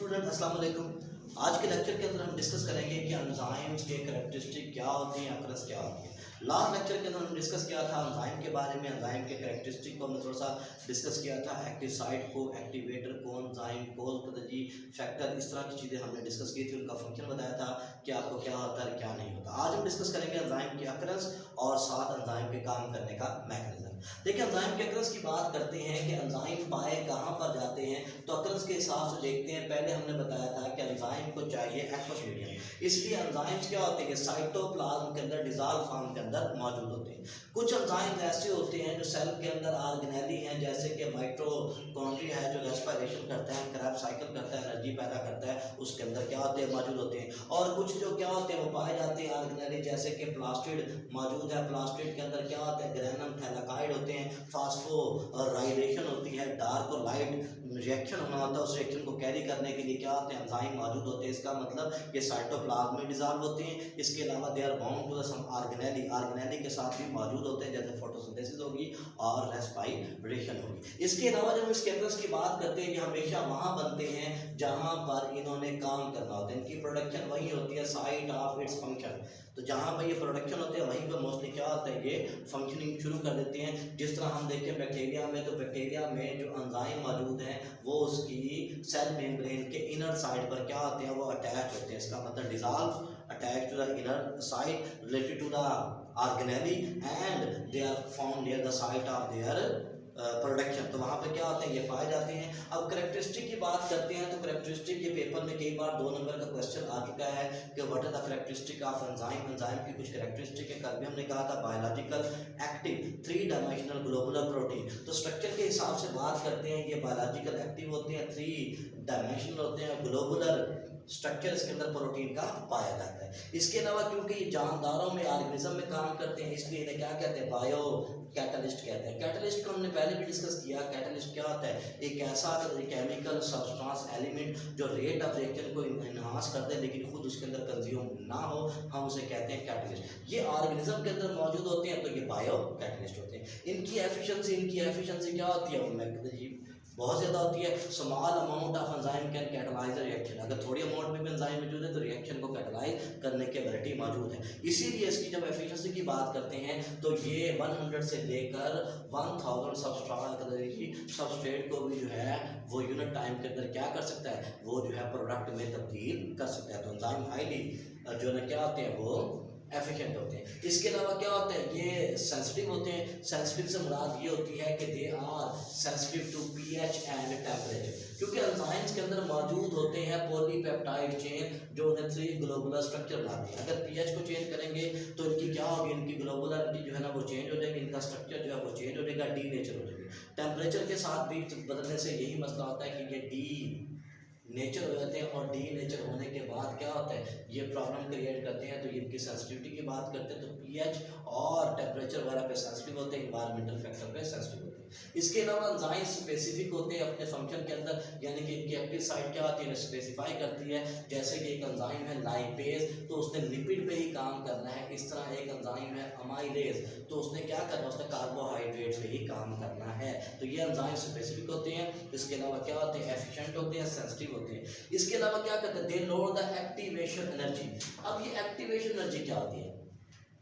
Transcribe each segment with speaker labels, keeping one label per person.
Speaker 1: Student अस्सलाम वालेकुम। आज के लेक्चर के अंदर हम डिस्कस करेंगे कि एंजाइम्स के कैरेक्टरिस्टिक क्या होती हैं, अकरस क्या होती है। लास्ट लेक्चर के अंदर हम डिस्कस किया था एंजाइम के बारे में, एंजाइम के कैरेक्टरिस्टिक को हमने थोड़ा सा डिस्कस किया था। एक्टिव साइट को, एक्टिवेटर को, एंजाइम कोलकतजी फैक्टर, इस तरह की चीज़ें हमने डिस्कस की थी, उनका फंक्शन बताया था कि आपको क्या होता है क्या नहीं होता। आज हम डिस्कस करेंगे एंजाइम की अकरस और साथ एंजाइम के काम करने का मैकेनिज्म। देखिए एंजाइम के अकरस की बात करते हैं कि एंजाइम पाए कहाँ पर जाते हैं, तो अकरस के हिसाब से देखते हैं। पहले हमने बताया था कि एंजाइम को चाहिए एक्वस मीडियम, इसलिए एंजाइम्स क्या होते हैं, साइटोप्लाज्म के अंदर डिसॉल्व फॉर्म के अंदर मौजूद होते हैं। कुछ एंजाइम्स ऐसे होते हैं जो सेल के अंदर ऑर्गेनेली हैं, जैसे कि माइटोकॉन्ड्रिया है जो रेस्पिरेशन करता है, क्रैब साइकिल करता है, एनर्जी पैदा करता है, उसके अंदर क्या होते हैं मौजूद होते हैं। और कुछ जो क्या होते हैं वो पाए जाते हैं ऑर्गेनेली, जैसे कि प्लास्टिड मौजूद है। प्लास्टिड के अंदर क्या होता है, ग्रेनम थैलाकाइड होते हैं, फास्फोराइलेशन होती है, डार्क और लाइट रिएक्शन होना होता है, उस रिएक्शन को कैरी करने के लिए क्या होते हैं एंजाइम मौजूद होते हैं। इसका मतलब ये साइटोप्लाज्म में डिसॉल्व होते हैं। इसके अलावा they are bound to some organelle के साथ भी मौजूद होते हैं, जैसे फोटोसिंथेसिस होगी और रेस्पिरेशन होगी। इसके अलावा जब इसके अकरस की बात करते हैं कि हमेशा वहाँ बनते हैं जहाँ पर इन्होंने काम करना होता है, इनकी प्रोडक्शन वही होती है साइट ऑफ इट्स फंक्शन। तो जहाँ पर ये प्रोडक्शन होते हैं वहीं पर मोस्टली क्या होता है ये फंक्शनिंग शुरू कर देते हैं। जिस तरह हम देखें बैक्टीरिया में, तो बैक्टीरिया में जो एंजाइम मौजूद हैं वो उसकी सेल मेम्ब्रेन के इनर साइड पर क्या होते हैं वो अटैच होते हैं। इसका मतलब dissolve attach to the inner side related to the organelle and they are found near the site of their production. तो वहाँ पे क्या होते हैं ये पाए जाते हैं। अब करेक्टरिस्टिक की बात करते हैं तो करेक्टरिस्टिक के पेपर में कई बार 2 नंबर का क्वेश्चन आ चुका है कि what are the characteristic of enzyme. Enzyme की कुछ करेक्टरिस्टिक है, कल भी हमने कहा था biological active 3 dimensional globular protein. तो स्ट्रक्चर के हिसाब से बात करते हैं ये बायोलॉजिकल एक्टिव होते हैं, 3 डायमेंशनल होते हैं, ग्लोबुलर स्ट्रक्चर इसके अंदर प्रोटीन का पाया जाता है। इसके अलावा क्योंकि ये जानदारों में ऑर्गेनिज्म में काम करते हैं इसलिए इन्हें क्या कहते हैं बायो कैटलिस्ट कहते हैं। कैटलिस्ट को हमने पहले भी डिस्कस किया। कैटलिस्ट क्या होता है, एक ऐसा केमिकल सब्सटेंस एलिमेंट जो रेट ऑफ रिएक्शन को इनहांस कर दे लेकिन खुद उसके अंदर कंज्यूम ना हो, हम उसे कहते हैं कैटलिस्ट। ये ऑर्गेनिज्म के अंदर मौजूद होते हैं तो ये बायो कैटलिस्ट होते हैं। इनकी एफिशिएंसी क्या होती है, उनमें बहुत ज़्यादा होती है। Small amount of enzyme can catalyse reaction, अगर थोड़ी अमाउंट में भी एंजाइम मौजूद है तो रिएक्शन को कैटलाइज करने की एबिलिटी मौजूद है। इसीलिए इसकी जब एफिशिएंसी की बात करते हैं तो ये 100 से लेकर 1000 सबस्ट्रेट को भी जो है वो यूनिट टाइम के अंदर क्या कर सकता है, वो जो है प्रोडक्ट में तब्दील कर सकता है। तो एंजाइम हाईली जो है क्या होते हैं वो एफिशिएंट होते हैं। इसके अलावा क्या होता है ये सेंसिटिव होते हैं। सेंसिटिव से मुराद ये होती है कि they are sensitive to pH and temperature, क्योंकि एंजाइम्स के अंदर मौजूद होते हैं पॉलीपेप्टाइड चेन जो उन्हें 3 ग्लोबुलर स्ट्रक्चर बनाती है। अगर पीएच को चेंज करेंगे तो इनकी क्या होगी, इनकी ग्लोबुलरिटी जो है ना वो चेंज हो जाएगी, इनका स्ट्रक्चर जो है वो चेंज हो जाएगा, डी नेचर हो जाएगी। टेम्परेचर के साथ भी बदलने से यही मसला होता है कि ये डी नेचर हो जाते हैं और डी नेचर होने के बाद क्या होता है ये प्रॉब्लम क्रिएट करते हैं। तो इनकी सेंसिटिविटी की बात करते हैं तो पीएच और टेम्परेचर वगैरह पे सेंसिटिव होते हैं, इन्वायरमेंटल फैक्टर पे सेंसिटिव होते हैं। इसके अलावा एंजाइम स्पेसिफिक होते हैं अपने फंक्शन के अंदर, यानी कि इनकी एक्टिव साइट क्या होती है स्पेसिफाई करती है। जैसे कि एक एंजाइम है लाइपेज तो उसने लिपिड पे ही काम करना है, इस तरह एक एंजाइम है अमाइलेज तो उसने क्या करना है, उसने कार्बोहाइड्रेट पे ही काम करना है। तो ये एंजाइम स्पेसिफिक होते हैं। इसके अलावा क्या होते हैं एफिशिएंट होते हैं, सेंसिटिव होते हैं। इसके अलावा क्या करते हैं दे लोड द एक्टिवेशन एनर्जी। अब ये एक्टिवेशन एनर्जी क्या होती है,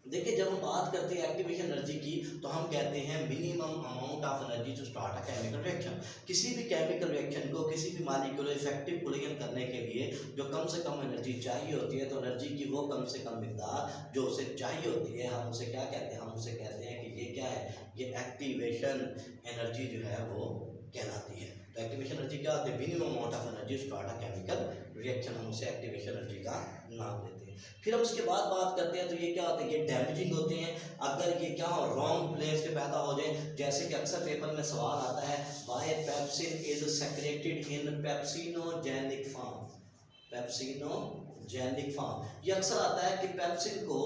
Speaker 1: देखिए जब हम बात करते हैं एक्टिवेशन एनर्जी की तो हम कहते हैं minimum amount of energy to start a chemical reaction. किसी भी केमिकल रिएक्शन को किसी भी मॉलिक्यूल इफेक्टिव कोलिगन करने के लिए जो कम से कम एनर्जी चाहिए होती है, तो एनर्जी की वो कम से कम मिकदार जो उसे चाहिए होती है हम उसे क्या कहते हैं, हम उसे कहते हैं कि ये क्या है, ये एक्टिवेशन एनर्जी जो है वो कहलाती है। तो एक्टिवेशन एनर्जी क्या होती है, minimum amount of energy start a chemical reaction, हम उसे एक्टिवेशन एनर्जी का नाम देते हैं। फिर हम उसके बाद बात करते हैं तो ये क्या होते हैं, ये डैमेजिंग होते हैं। अगर ये क्या हो रॉन्ग प्लेस पे पैदा हो जाए, जैसे कि अक्सर पेपर में सवाल आता है why pepsin is secreted in pepsinogenic form. Pepsinogenic form ये अक्सर आता है कि पेप्सिन को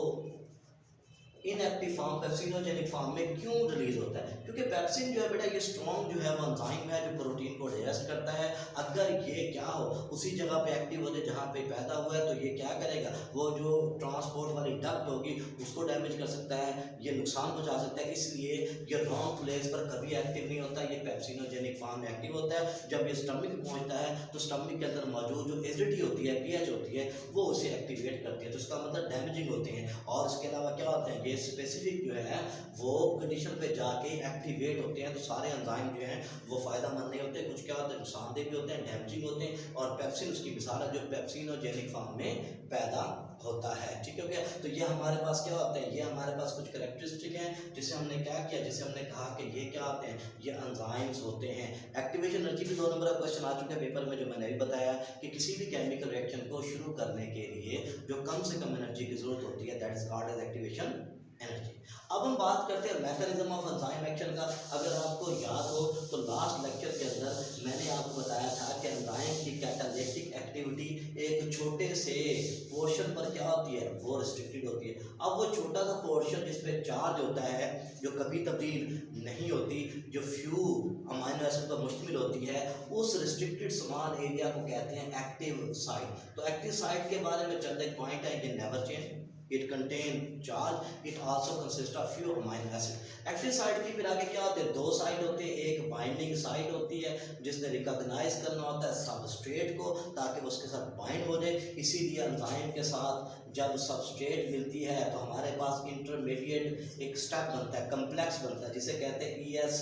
Speaker 1: इनएक्टिव फॉर्म पेप्सिनोजेनिक फॉर्म में क्यों रिलीज होता है? क्योंकि पेप्सिन जो है बेटा ये स्ट्रॉन्ग जो है वो एंजाइम है जो प्रोटीन को डाइजेस्ट करता है। अगर ये क्या हो उसी जगह पे एक्टिव हो जाए जहाँ पे पैदा हुआ है, तो ये क्या करेगा, वो जो ट्रांसपोर्ट वाली डक्ट होगी उसको डैमेज कर सकता है, ये नुकसान पहुँचा सकता है। इसलिए ये रॉन्ग प्लेस पर कभी एक्टिव नहीं होता, ये पेप्सिनोजेनिक फॉर्म में एक्टिव होता है। जब ये स्टमक पहुँचता है तो स्टमक के अंदर मौजूद जो एसिडिटी होती है, पीएच होती है, वो उसे एक्टिवेट करती है, तो इसका मतलब डैमेजिंग होते हैं। और इसके अलावा क्या होते हैं, ये स्पेसिफिक जो है वो कंडीशन पे जाके एक्टिवेट होते हैं, तो सारे एंजाइम जो हैं वो फ़ायदेमंद नहीं होते, कुछ क्या होते हैं नुकसानदेह भी होते हैं, डैमेजिंग होते हैं। और पेप्सिन उसकी मिसाल है जो पेप्सिनोजेनिक फॉर्म में पैदा होता है। ठीक हो गया? तो ये हमारे पास क्या होते हैं, ये हमारे पास कुछ कैरेक्टरिस्टिक हैं जिसे हमने क्या किया, जिसे हमने कहा कि ये क्या होते हैं, ये एंजाइम्स होते हैं। एक्टिवेशन एनर्जी भी 2 नंबर का क्वेश्चन आ चुका है पेपर में, जो मैंने भी बताया कि किसी भी केमिकल रिएक्शन को शुरू करने के लिए जो कम से कम एनर्जी की जरूरत होती है, that is called as activation energy. अब हम बात करते हैं मैकेनिज्म ऑफ एंजाइम एक्शन का। अगर आपको याद हो तो लास्ट लेक्चर के अंदर मैंने आपको बताया था कि एंजाइम की कैटालिटिक एक्टिविटी एक छोटे से पोर्शन पर क्या होती है, वो रिस्ट्रिक्टेड होती है। अब वो छोटा सा पोर्शन जिस पे चार्ज होता है, जो कभी तब्दील नहीं होती, जो फ्यू अमाइनो एसिड पर मुश्तमिल होती है, उस रिस्ट्रिक्टेड स्मॉल एरिया को कहते हैं एक्टिव साइट। तो एक्टिव साइट के बारे में चंद एक पॉइंट है, ये never change, it contain charge, it also consists of few amino acid। Active site की फिर आगे क्या होते हैं, 2 साइट होते हैं, एक बाइंडिंग साइट होती है जिसने रिकॉग्नाइज करना होता है सबस्ट्रेट को ताकि वो उसके साथ बाइंड हो जाए। इसीलिए एंजाइम के साथ जब सबस्ट्रेट मिलती है तो हमारे पास इंटरमीडिएट एक स्टेप बनता है, कम्प्लेक्स बनता है, जिसे कहते हैं ES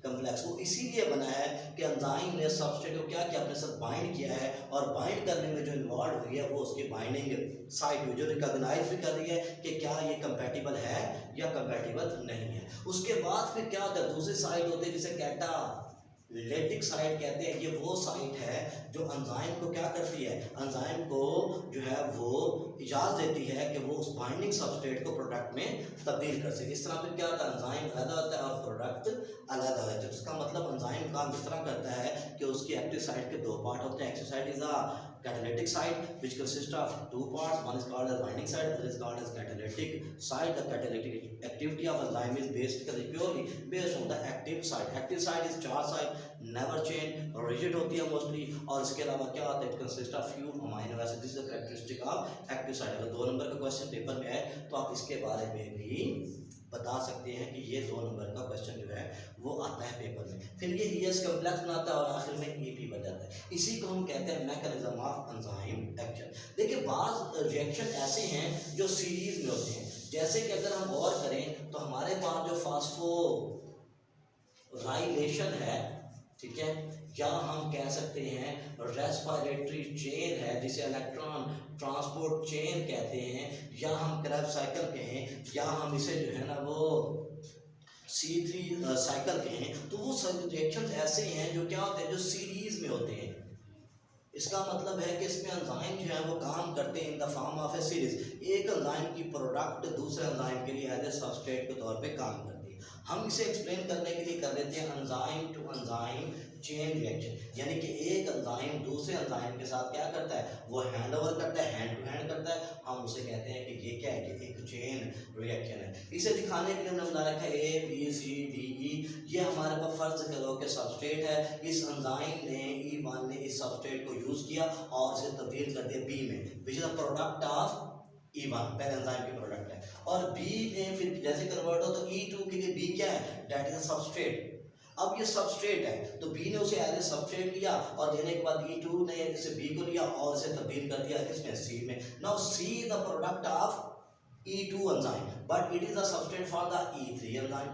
Speaker 1: कम्प्लेक्स। वो इसीलिए बना है कि एंजाइम ने सबस्ट्रेट को क्या किया, अपने साथ बाइंड किया है, और बाइंड करने में जो इन्वॉल्व हुई है वो उसकी बाइंडिंग साइट हुई, जो रिकॉग्नाइज भी कर रही है कि क्या ये कंपैटिबल है या कंपैटिबल नहीं है। उसके बाद फिर क्या होता है, दूसरी साइट होती है जिसे कैटालिटिक साइट कहते हैं। ये वो साइट है जो एंजाइम को क्या करती है, एंजाइम को जो है वो इजाज़त देती है कि वो उस बाइंडिंग सबस्ट्रेट को प्रोडक्ट में तब्दील कर सके। इस तरह फिर क्या होता है, एंजाइम अलग होता है और प्रोडक्ट अलग होता है। इसका मतलब एंजाइम काम इस तरह करता है कि उसकी एक्टिव साइट के 2 पार्ट होते हैं। Active site is a catalytic site which consists of 2 parts, one is called as binding site, other is called as catalytic site। The catalytic activity of enzyme is basically purely based on the active site। active site is charge site, never change, rigid होती है mostly, और इसके अलावा क्या होता है, it consists of few amino acids। this is the characteristic of active site। अगर 2 number का क्वेश्चन पेपर में आए तो आप इसके बारे में भी बता सकते हैं कि ये 2 नंबर का क्वेश्चन जो है वो आता है पेपर में। फिर ये ES कम्प्लेक्स बनाता है और आखिर में EP बन जाता है। इसी को हम कहते हैं मैकेनिज्म ऑफ एंजाइम एक्शन। देखिए बाज रिएक्शन ऐसे हैं जो सीरीज में होते हैं, जैसे कि अगर हम गौर करें तो हमारे पास जो फास्फोराइलेशन है, ठीक है, या हम कह सकते हैं रेस्पिरेटरी चेन है जिसे इलेक्ट्रॉन ट्रांसपोर्ट चेन कहते हैं, या हम क्रैब साइकिल कहें, या हम इसे जो है ना वो C3 साइकिल कहें, तो वो रिएक्शंस ऐसे हैं जो क्या होते हैं, जो सीरीज में होते हैं। इसका मतलब है कि इसमें एंजाइम जो है वो काम करते हैं in the form of A series. एक एंजाइम की प्रोडक्ट दूसरे एंजाइम के लिए एज ए सबस्ट्रेट के तौर पे काम करती है। हम इसे एक्सप्लेन करने के लिए कर लेते हैं enzyme to enzyme chain reaction, यानी कि एक एंजाइम दूसरे एंजाइम के साथ क्या करता है, वो हैंड ओवर करता है, हैंड टू हैंड करता है। हम उसे कहते हैं कि ये क्या है, कि एक चेन रिएक्शन है। इसे दिखाने के लिए हमने बना रखा है ABCDE। ये हमारे पास फर्ज करो कि सबस्ट्रेट है, इस एंजाइम ने E1 ने इस सबस्ट्रेट को यूज किया और इसे तब्दील कर दिया B में, which is the product of E1, पहले एंजाइम की प्रोडक्ट है। और B में फिर जैसे कन्वर्ट हो तो E2 के लिए B क्या है, दैट इज अ सबस्ट्रेट। अब ये सबस्ट्रेट है तो B ने उसे एज ए सबस्ट्रेट लिया और लेने के बाद E2 ने इसे B को लिया और इसे तब्दील कर दिया किसमें, C में। Now C is the product of E2 enzyme but it is the substrate for the E3 enzyme.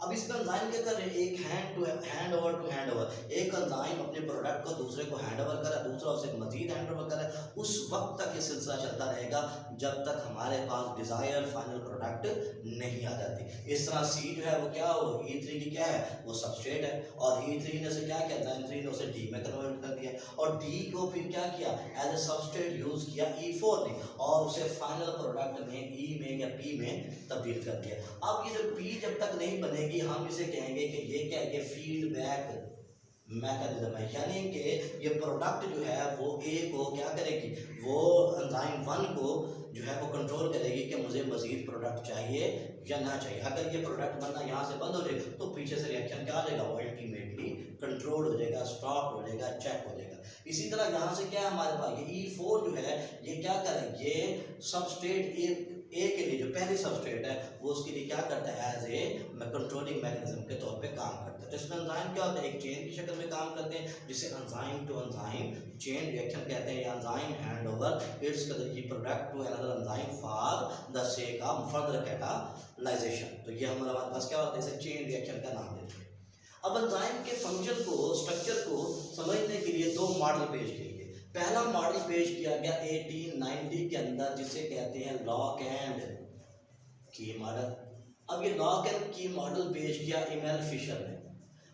Speaker 1: अब इसका एंजाइम क्या कर रहे हैं, एक hand over to hand over, एक एंजाइम अपने प्रोडक्ट को दूसरे को हैंड ओवर कर रहा है, दूसरा उसे मजीद हैंड ओवर कर रहा है। उस वक्त तक ये सिलसिला चलता रहेगा जब तक हमारे पास डिजायर फाइनल प्रोडक्ट नहीं आ जाती। इस तरह C जो है वो क्या हो, E3 की क्या है, वो सबस्ट्रेट है, और E3 ने उसे क्या किया, E3 ने उसे D में कन्वर्ट कर दिया, और D को फिर क्या किया, एज ए सबस्ट्रेट यूज किया E4 ने, और उसे फाइनल प्रोडक्ट में E में या P में तब्दील कर दिया। अब ये जो P जब तक नहीं बनेगी हम इसे कहेंगे कि ये क्या है, ये फीडबैक मैकेनिज्म है, यानी कि ये प्रोडक्ट जो है वो A को क्या करेगी, वो एंजाइम 1 को जो है वो कंट्रोल करेगी कि मुझे मज़ीद प्रोडक्ट चाहिए या ना चाहिए। अगर ये प्रोडक्ट बनना यहाँ से बंद हो जाए तो पीछे से रिएक्शन क्या आ जाएगा, वो अल्टीमेटली कंट्रोल हो जाएगा, स्टॉप हो जाएगा, चेक हो जाएगा। इसी तरह यहाँ से क्या है हमारे पास, ये E4 जो है ये क्या करें, ये सबस्ट्रेट ए के लिए जो पहली सबस्ट्रेट है वो उसके लिए क्या करता है, एज ए कंट्रोलिंग मैकेनिज्म के तौर पे काम करता है। तो इसमें एंजाइम क्या होता है, एक चेन की शक्ल में काम करते हैं जिसे enzyme to enzyme chain reaction कहते हैं, या enzyme hand over its product to another enzyme for the sake of further catalysation. तो ये हमारे पास क्या होता है, इसे चेन रिएक्शन का नाम देते हैं। अब एंजाइम के फंक्शन को, स्ट्रक्चर को समझने के लिए दो मॉडल पेश किए गए। पहला मॉडल पेश किया गया 1890 के अंदर जिसे कहते हैं लॉक एंड की मॉडल। अब ये लॉक एंड की मॉडल पेश किया इमेल फिशर ने।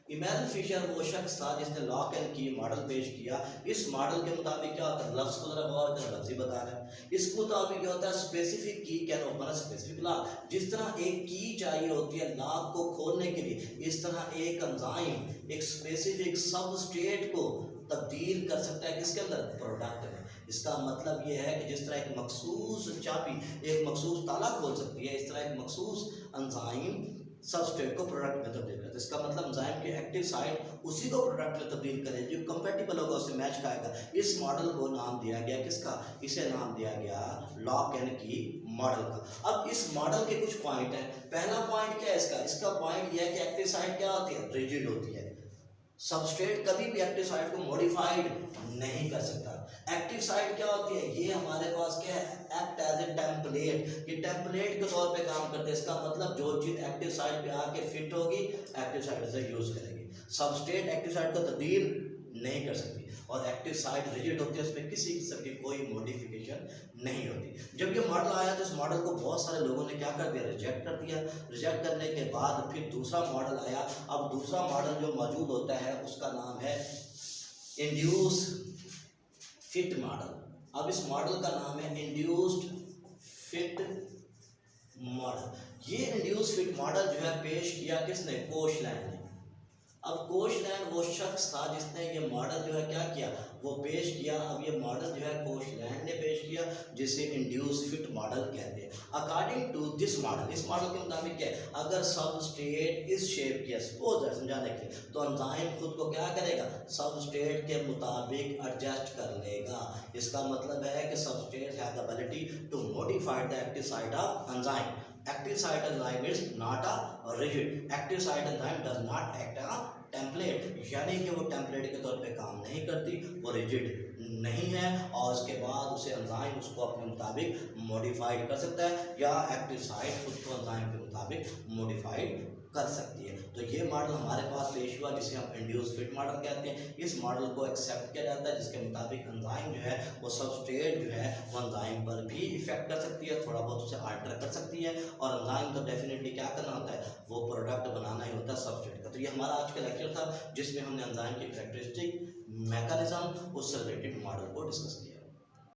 Speaker 1: इमेल फिशर वो शख्स था जिसने लॉक एंड की मॉडल पेश किया। इस मॉडल के मुताबिक क्या होता है, लफ्ज़ को जरा गौर करें, लफ्ज़ ही बता रहा है। इसके मुताबिक क्या होता है, स्पेसिफिक की can open a specific lock. जिस तरह एक की चाहिए होती है लॉक को खोलने के लिए, इस तरह एक एंजाइम एक स्पेसिफिक सबस्ट्रेट को तब्दील कर सकता है किसके अंदर, प्रोडक्ट में। इसका मतलब ये है कि जिस तरह एक मखसूस चाबी एक मखसूस ताला खोल सकती है, इस तरह एक मखसूस एंजाइम सबस्ट्रेट को प्रोडक्ट में तब्दील करता है। इसका मतलब एंजाइम की एक्टिव साइट उसी को प्रोडक्ट में तब्दील करे जो कंपेटिबल होगा, उससे मैच खाएगा। इस मॉडल को नाम दिया गया किसका, इसे नाम दिया गया लॉक एंड की मॉडल का। अब इस मॉडल के कुछ पॉइंट हैं। पहला पॉइंट क्या है इसका पॉइंट यह है कि एक्टिव साइट क्या होती है, रिजिड होती है। सबस्ट्रेट कभी भी एक्टिव साइट को मॉडिफाइड नहीं कर सकता। एक्टिव साइट क्या होती है, ये हमारे पास क्या है, एक्ट एज ए टेम्पलेट। ये टेम्पलेट के तौर पे काम करते हैं। इसका मतलब जो चीज़ एक्टिव साइट पे आके फिट होगी एक्टिव साइट से यूज़ करेगी। सबस्ट्रेट एक्टिव साइट को तब्दील नहीं कर सकती और एक्टिव साइट रिजिड होती है, उसमें किसी किस्म की कोई मॉडिफिकेशन नहीं होती। जब ये मॉडल आया तो इस मॉडल को बहुत सारे लोगों ने क्या कर दिया, रिजेक्ट कर दिया। रिजेक्ट करने के बाद फिर दूसरा मॉडल आया। अब दूसरा मॉडल जो मौजूद होता है उसका नाम है इंड्यूस फिट मॉडल। अब इस मॉडल का नाम है इंड्यूस्ड फिट मॉडल। ये इंड्यूस फिट मॉडल जो है पेश किया किसने, कोशलैंड ने। अब कोशलैंड वो शख्स था जिसने ये मॉडल जो है क्या किया, वो पेश किया। अब ये मॉडल जो है कोशलैंड ने पेश किया जिसे इंड्यूस फिट मॉडल कहते हैं। अकॉर्डिंग टू दिस मॉडल, इस मॉडल के मुताबिक क्या है, अगर सबस्ट्रेट इस शेप की, सपोज है समझाने के लिए, तो एंजाइम खुद को क्या करेगा, सबस्ट्रेट के मुताबिक एडजस्ट कर लेगा। इसका मतलब है कि substrate has the ability to modify the active site of enzyme. Active site enzyme is not a rigid. Active site enzyme does not act a template, यानी कि वो टेम्पलेट के तौर पे काम नहीं करती, वो रिजिड नहीं है और उसके बाद उसे एंजाइम उसको अपने मुताबिक मॉडिफाइड कर सकता है या एक्टिव साइट खुद को एंजाइम के मुताबिक मॉडिफाइड कर सकती है। तो ये मॉडल हमारे पास पेश हुआ जिसे हम इंड्यूस फिट मॉडल कहते हैं। इस मॉडल को एक्सेप्ट किया जाता है जिसके मुताबिक एंजाइम जो है वो सबस्ट्रेट जो है वो एंजाइम पर भी इफेक्ट कर सकती है, थोड़ा बहुत उसे अल्टर कर सकती है और एंजाइम को डेफिनेटली क्या करना होता है, वो प्रोडक्ट बनाना ही होता है सबस्ट्रेट का। तो ये हमारा आज का लेक्चर था जिसमें हमने एंजाइम की कैरेक्टरिस्टिक, मैकेनिज्म, उससे रिलेटेड मॉडल को डिस्कस किया।